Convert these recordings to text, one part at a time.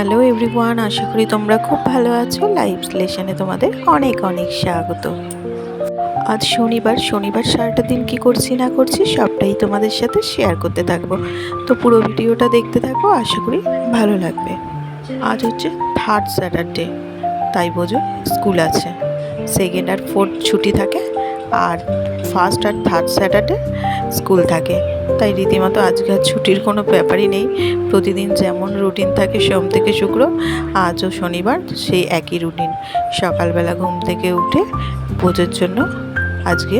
Hello everyone, আশা করি তোমরা খুব ভালো আছো। লাইভ লেসনে তোমাদের অনেক অনেক স্বাগত। আজ শনিবার সারাটা দিন কি করছি না করছি সবটাই তোমাদের সাথে শেয়ার করতে থাকবো। তো পুরো ভিডিওটা দেখতে থাকো, আশা করি ভালো লাগবে। আজ হচ্ছে থার্ড স্যাটারডে, তাই বোঝো স্কুল আছে। সেকেন্ড আর ফোর্থ ছুটি থাকে, আর ফার্স্ট আর থার্ড স্যাটারডে স্কুল থাকে। তাই রীতিমতো আজকে আর ছুটির কোনো ব্যাপারই নেই। প্রতিদিন যেমন রুটিন থাকে সোম থেকে শুক্র, আজও শনিবার সেই একই রুটিন। সকালবেলা ঘুম থেকে উঠে ভোজের জন্য আজকে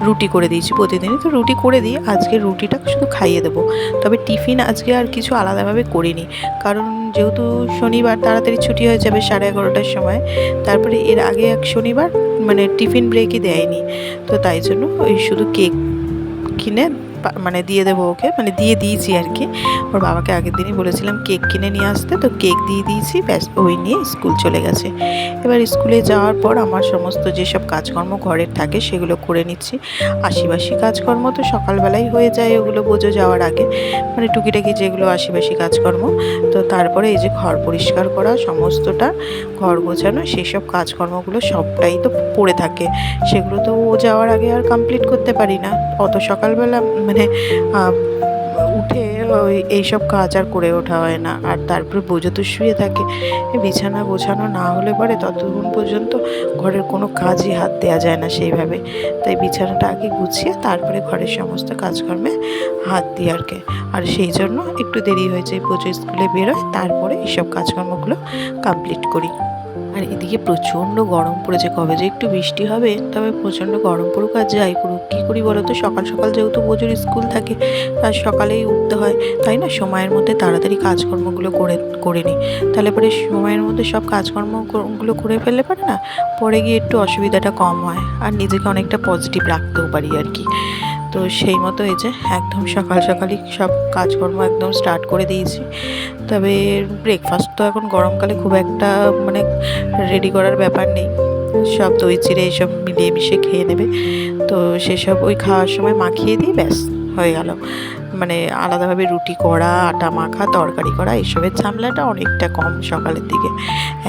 রুটি করে দিয়েছি। প্রতিদিনই তো রুটি করে দিই, আজকে রুটিটা শুধু খাইয়ে দেবো। তবে টিফিন আজকে আর কিছু আলাদাভাবে করিনি, কারণ যেহেতু শনিবার তাড়াতাড়ি ছুটি হয়ে যাবে 11:30টার সময়। তারপরে এর আগে এক শনিবার মানে টিফিন ব্রেকই দেয়নি, তো তাই জন্য ওই শুধু কেক কিনে মানে দিয়ে দেবো ওকে, মানে দিয়ে দিয়েছি আর কি। ওর বাবাকে আগের দিনই বলেছিলাম কেক কিনে নিয়ে আসতে, তো কেক দিয়ে দিয়েছি, ব্যাস ওই নিয়ে স্কুল চলে গেছে। এবার স্কুলে যাওয়ার পর আমার সমস্ত যেসব কাজকর্ম ঘরের থাকে সেগুলো করে নিচ্ছি। আশিবাসি কাজকর্ম তো সকালবেলাই হয়ে যায়, ওগুলো বোঝো যাওয়ার আগে, মানে টুকিটাকি যেগুলো আশিবাসি কাজকর্ম। তো তারপরে এই যে ঘর পরিষ্কার করা, সমস্তটা ঘর গোছানো, সেসব কাজকর্মগুলো সবটাই তো পড়ে থাকে। সেগুলো তো ও যাওয়ার আগে আর কমপ্লিট করতে পারি না। অত সকালবেলা মানে উঠে ওই এইসব কাজ আর করে ওঠা হয় না। আর তারপরে বোঝো তো শুয়ে থাকে, বিছানা গোছানো না হলে পরে ততক্ষণ পর্যন্ত ঘরের কোনো কাজই হাত দেওয়া যায় না সেইভাবে। তাই বিছানাটা আগে গুছিয়ে তারপরে ঘরের সমস্ত কাজকর্মে হাত দিই আর কি। আর সেই জন্য একটু দেরি হয়ে যায়, বোঝো স্কুলে বেরোয়, তারপরে এইসব কাজকর্মগুলো কমপ্লিট করি। আর এদিকে প্রচণ্ড গরম পড়েছে, কবে যে একটু বৃষ্টি হবে। তবে প্রচণ্ড গরম পড়ুক আর যাই করুক, কী করি বলো তো, সকাল সকাল যেহেতু প্রচুর স্কুল থাকে আর সকালেই উঠতে হয়, তাই না সময়ের মধ্যে তাড়াতাড়ি কাজকর্মগুলো করে নিই। তাহলে পরে সময়ের মধ্যে সব কাজকর্মগুলো করে ফেললে পারে না, পরে গিয়ে একটু অসুবিধাটা কম হয়, আর নিজেকে অনেকটা পজিটিভ রাখতেও পারি আর কি। তো সেই মতো এই যে একদম সকাল সকালই সব কাজকর্ম একদম স্টার্ট করে দিয়েছি। তবে ব্রেকফাস্ট তো এখন গরমকালে খুব একটা মানে রেডি করার ব্যাপার নেই, সব দই চিড়ে এইসব মিলিয়ে মিশিয়ে খেয়ে নেবে। তো সেসব ওই খাওয়ার সময় মাখিয়ে দিই, ব্যাস হয়ে গেল। মানে আলাদাভাবে রুটি করা, আটা মাখা, তরকারি করা, এইসবের ঝামেলাটা অনেকটা কম সকালের দিকে।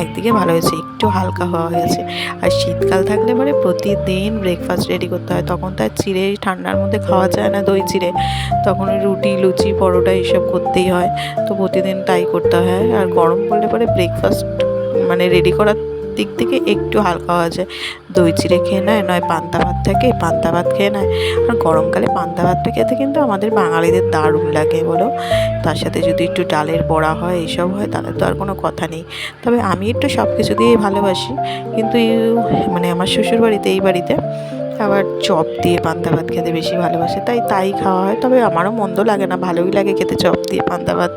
একদিকে ভালো হয়েছে, একটু হালকা হওয়া হয়েছে। আর শীতকাল থাকলে পরে প্রতিদিন ব্রেকফাস্ট রেডি করতে হয়, তখন তো আর চিড়ে ঠান্ডার মধ্যে খাওয়া যায় না, দই চিড়ে। তখন রুটি, লুচি, পরোটা এইসব করতেই হয়, তো প্রতিদিন তাই করতে হয়। আর গরম পড়লে পরে ব্রেকফাস্ট মানে রেডি করার দিক থেকে একটু হালকা হওয়া যায়, দই চিড়ে খেয়ে নেয়, নয় পান্তা ভাত থাকে, পান্তা ভাত খেয়ে নেয়। আর গরমকালে পান্তা ভাতটা খেতে কিন্তু আমাদের বাঙালিদের দারুণ লাগে বলো। তার সাথে যদি একটু ডালের বড়া হয়, এইসব হয়, তাহলে তো আর কোনো কথা নেই। তবে আমি একটু সব কিছু দিয়েই ভালোবাসি, কিন্তু মানে আমার শ্বশুরবাড়িতে, এই বাড়িতে আবার চপ দিয়ে পান্তা ভাত খেতে বেশি ভালোবাসে, তাই খাওয়া হয়। তবে আমারও মন্দ লাগে না, ভালোই লাগে খেতে চপ দিয়ে পান্তা ভাত,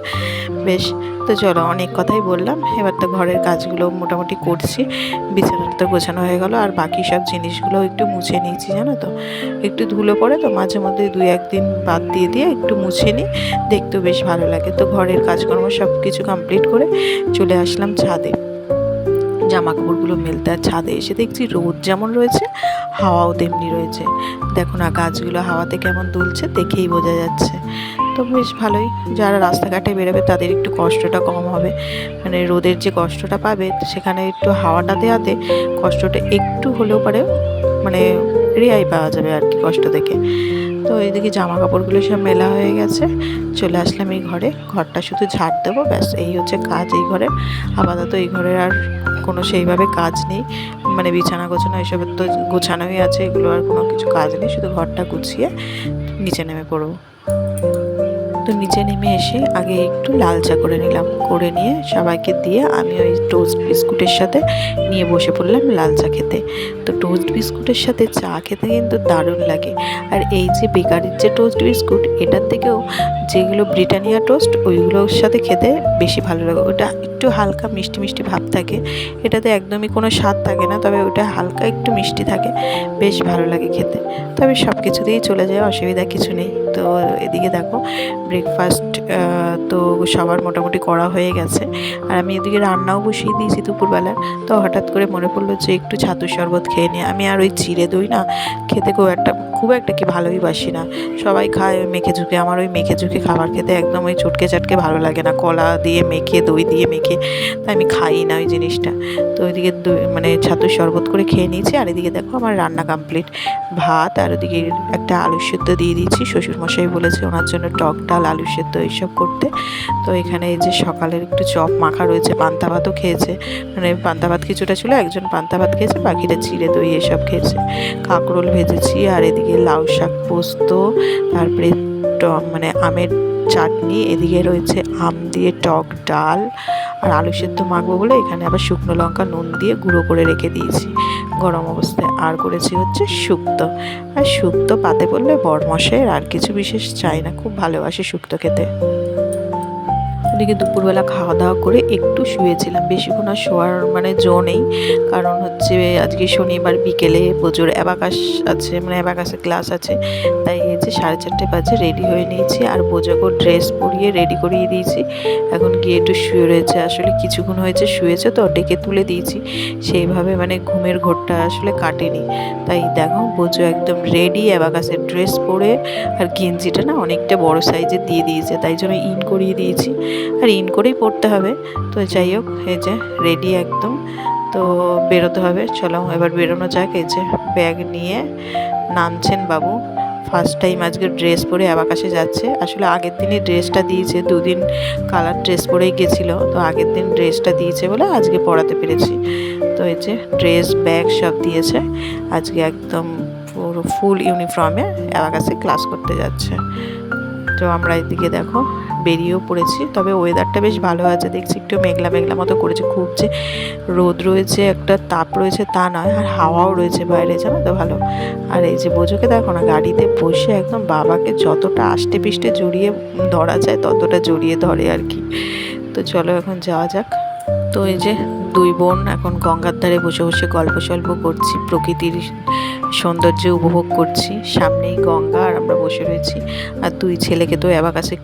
বেশ। তো চলো, অনেক কথাই বললাম, এবার তো ঘরের কাজগুলো মোটামুটি করছি। বিছানাটা তো গোছানো হয়ে গেল, আর বাকি সব জিনিসগুলো একটু মুছে নিয়েছি, জানো তো একটু ধুলো পড়ে, তো মাঝে মধ্যে 2-1 দিন বাদ দিয়ে একটু মুছে নিই, দেখতেও বেশ ভালো লাগে। তো ঘরের কাজকর্ম সব কিছু কমপ্লিট করে চলে আসলাম ছাদে জামা কাপড়গুলো মেলতে। আর ছাদে এসে দেখছি রোদ যেমন রয়েছে, হাওয়াও তেমনি রয়েছে। দেখো না গাছগুলো হাওয়াতে কেমন দুলছে, দেখেই বোঝা যাচ্ছে। তো বেশ ভালোই, যারা রাস্তাঘাটে বেরোবে তাদের একটু কষ্টটা কম হবে, মানে রোদের যে কষ্টটা পাবে সেখানে একটু হাওয়াটা দেওয়াতে কষ্টটা একটু হলেও পারে মানে রেহাই পাওয়া যাবে আর কি কষ্ট থেকে। তো এইদিকে জামা কাপড়গুলো সব মেলা হয়ে গেছে, চলে আসলাম এই ঘরটা শুধু ঝাড় দেবো, ব্যাস এই হচ্ছে কাজ এই ঘরের। আপাতত এই ঘরের আর কোনো সেইভাবে কাজ নেই, মানে বিছানা গোছানো এসবের তো গোছানোই আছে, এগুলো আর কোনো কিছু কাজ নেই, শুধু ঘরটা গুছিয়ে নিচে নেমে পড়বো। তো নিচে নেমে এসে আগে একটু লাল চা করে নিলাম, করে নিয়ে সবাইকে দিয়ে আমি ওই টোস্ট বিস্কুটের সাথে নিয়ে বসে পড়লাম লাল চা খেতে। তো টোস্ট বিস্কুটের সাথে চা খেতে কিন্তু দারুণ লাগে। আর এই যে বেকারির যে টোস্ট বিস্কুট, এটার থেকেও যেগুলো ব্রিটানিয়া টোস্ট, ওইগুলোর সাথে খেতে বেশি ভালো লাগে। ওটা একটু হালকা মিষ্টি মিষ্টি ভাব থাকে, এটাতে একদমই কোনো স্বাদ থাকে না, তবে ওটা হালকা একটু মিষ্টি থাকে, বেশ ভালো লাগে খেতে। তবে সব কিছুতেই চলে যায়, অসুবিধা কিছু নেই। তো এদিকে দেখো ব্রেকফাস্ট তো সবার মোটামুটি করা হয়ে গেছে। আর আমি এদিকে রান্নাও বসিয়ে দিয়েছি দুপুরবেলা। তো হঠাৎ করে মনে পড়লো যে একটু ছাতুর শরবত খেয়ে নিই। আমি আর ওই চিড়ে দই না খেতে খুব একটা কি ভালোই বাসি না। সবাই খায় ওই মেখে ঝুঁকে, আমার ওই মেখে ঝুঁকে খাবার খেতে একদম ওই চটকে চাটকে ভালো লাগে না, কলা দিয়ে মেখে দই দিয়ে মেখে, তাই আমি খাই না ওই জিনিসটা। তো ওইদিকে মানে ছাতুর শরবত করে খেয়ে নিয়েছি। আর এদিকে দেখো আমার রান্না কমপ্লিট, ভাত আর ওদিকে একটা আলু সেদ্ধ দিয়ে দিয়েছি। শ্বশুরমশাই বলেছে ওনার জন্য টক ডাল আলু সেদ্ধ এইসব করতে। তো এখানে এই যে সকালের একটু চপ মাখা রয়েছে, পান্তা ভাতও খেয়েছে, মানে পান্তা ভাত কিছুটা ছিল, একজন পান্তা ভাত খেয়েছে, বাকিটা চিড়ে দই এসব খেয়েছে। কাঁকরোল ভেজেছি, আর এদিকে লাউ শাক পোস্ত, তারপরে মানে আমের চাটনি, এদিকে রয়েছে আম দিয়ে টক ডাল, আর আলু সেদ্ধ মাখবো বলে এখানে আবার শুকনো লঙ্কা নুন দিয়ে গুঁড়ো করে রেখে দিয়েছি গরম অবস্থায়। আর করেছি হচ্ছে শুক্তো, আর শুক্তো পাতে পড়লে বরমশাইয়ের আর কিছু বিশেষ চাই না, খুব ভালোবাসে শুক্তো খেতে। ওদিকে দুপুরবেলা খাওয়া দাওয়া করে একটু শুয়েছিলাম, বেশিক্ষণ আর শোয়ার মানে জো নেই, কারণ হচ্ছে আজকে শনিবার বিকেলে বোজোর অ্যাবাকাস আছে, মানে অ্যাবাকাসের ক্লাস আছে। তাই এই যে 4:30 বাজে রেডি হয়ে নিয়েছি, আর বোজোকে ড্রেস পরিয়ে রেডি করিয়ে দিয়েছি। এখন গিয়ে একটু শুয়ে রয়েছে, আসলে কিছুক্ষণ হয়েছে শুয়েছে তো ডেকে তুলে দিয়েছি, সেইভাবে মানে ঘুমের ঘোরটা আসলে কাটেনি। তাই দেখো বোজো একদম রেডি, অ্যাবাকাসের ড্রেস পরে, আর গেঞ্জিটা না অনেকটা বড় সাইজের দিয়ে দিয়েছে, তাই জন্য ইন করিয়ে দিয়েছি, আর ইন করেই পড়তে হবে। তো যাই হোক, এই যে রেডি একদম, তো বেরোতে হবে। চলো এবার বেরোনো যাক। এই যে ব্যাগ নিয়ে নামছেন বাবু, ফার্স্ট টাইম আজকে ড্রেস পরে অ্যাবাকাসে যাচ্ছে। আসলে আগের দিনই ড্রেসটা দিয়েছে, দুদিন কালার ড্রেস পরেই গেছিলো, তো আগের দিন ড্রেসটা দিয়েছে বলে আজকে পরাতে পেরেছি। তো এই যে ড্রেস ব্যাগ সব দিয়েছে, আজকে একদম পুরো ফুল ইউনিফর্মে অ্যাবাকাসে ক্লাস করতে যাচ্ছে। তো আমরা এদিকে দেখো বেরিয়েও পড়েছি, তবে ওয়েদারটা বেশ ভালো আছে, দেখছি একটু মেঘলা মেঘলা মতো করেছে, খুব যে রোদ রয়েছে একটা তাপ রয়েছে তা নয়, আর হাওয়াও রয়েছে বাইরে, জানো তো ভালো। আর এই যে বোঝোকে দেখো না গাড়িতে বসে একদম বাবাকে যতটা আষ্টে পিষ্টে জড়িয়ে ধরা যায় ততটা জড়িয়ে ধরে আর কি। তো চলো এখন যাওয়া যাক। তো এই যে দুই বোন এখন গঙ্গার ধারে বসে বসে গল্প সল্প করছি, প্রকৃতির সৌন্দর্য উপভোগ করছি, সামনেই গঙ্গা আর আমরা বসে রয়েছি। আর দুই ছেলেকে তো অ্যাবাকাসে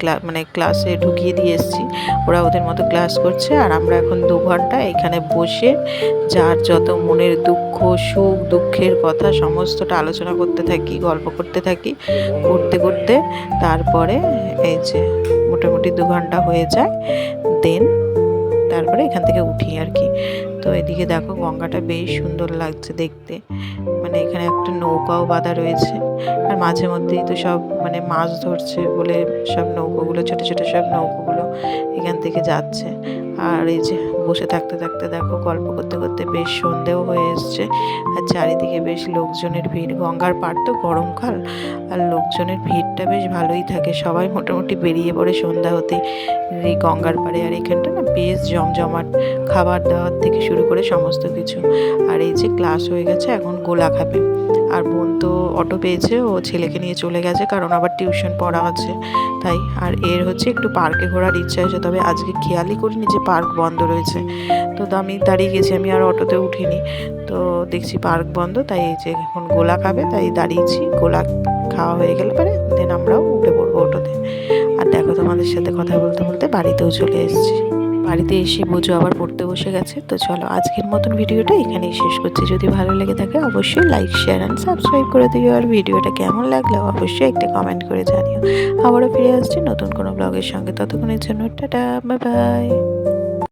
ক্লাসে ঢুকিয়ে দিয়ে এসেছি, ওরা ওদের মতো ক্লাস করছে, আর আমরা এখন 2 ঘন্টা এখানে বসে যার যত মনের দুঃখ সুখ দুঃখের কথা সমস্তটা আলোচনা করতে থাকি, গল্প করতে থাকি, করতে করতে তারপরে এই যে মোটামুটি 2 ঘন্টা হয়ে যায়, দেন তারপরে এখান থেকে উঠি আর কি। তো এদিকে দেখো গঙ্গাটা বেশ সুন্দর লাগছে দেখতে, মানে এখানে একটা নৌকাও বাঁধা রয়েছে, আর মাঝে মধ্যেই তো সব মানে মাছ ধরছে বলে সব নৌকোগুলো ছোটো ছোটো সব নৌকোগুলো এখান থেকে যাচ্ছে। আর এই যে বসে থাকতে থাকতে দেখো গল্প করতে করতে বেশ সন্ধেও হয়ে এসছে, আর চারিদিকে বেশ লোকজনের ভিড়। গঙ্গার পাড় তো গরমকাল, আর লোকজনের ভিড়টা বেশ ভালোই থাকে, সবাই মোটামুটি বেরিয়ে পড়ে সন্ধ্যা হতে এই গঙ্গার পাড়ে। আর এখানটা না বেশ জমজমাট, খাবার দাবার থেকে শুরু করে সমস্ত কিছু। আর এই যে ক্লাস হয়ে গেছে, এখন গোলা খাবে। আর বোন তো অটো পেয়েছে, ও ছেলেকে নিয়ে চলে গেছে, কারণ আবার টিউশন পড়া আছে তাই। আর এর হচ্ছে একটু পার্কে ঘোরার ইচ্ছা হয়েছে, তবে আজকে খেয়ালই করিনি যে পার্ক বন্ধ রয়েছে। তো আমি দাঁড়িয়ে গেছি, আমি আর অটোতে উঠিনি, তো দেখছি পার্ক বন্ধ, তাই এই যে এখন গোলা খাবে তাই দাঁড়িয়েছি। গোলা খাওয়া হয়ে গেলে পরে দেন আমরাও উঠে পড়বো অটোতে। আর দেখো তোমাদের সাথে কথা বলতে বলতে বাড়িতেও চলে এসেছি। বাড়িতে এসে বোঝো আবার পড়তে বসে গেছে। তো চলো আজকের মতন ভিডিওটা এখানেই শেষ করছি। যদি ভালো লেগে থাকে অবশ্যই লাইক শেয়ার অ্যান্ড সাবস্ক্রাইব করে দিও, আর ভিডিওটা কেমন লাগলো অবশ্যই একটা কমেন্ট করে জানিও। আবারও ফিরে আসছি নতুন কোনো ব্লগের সঙ্গে, ততক্ষণের জন্য টাটা, বাই বাই।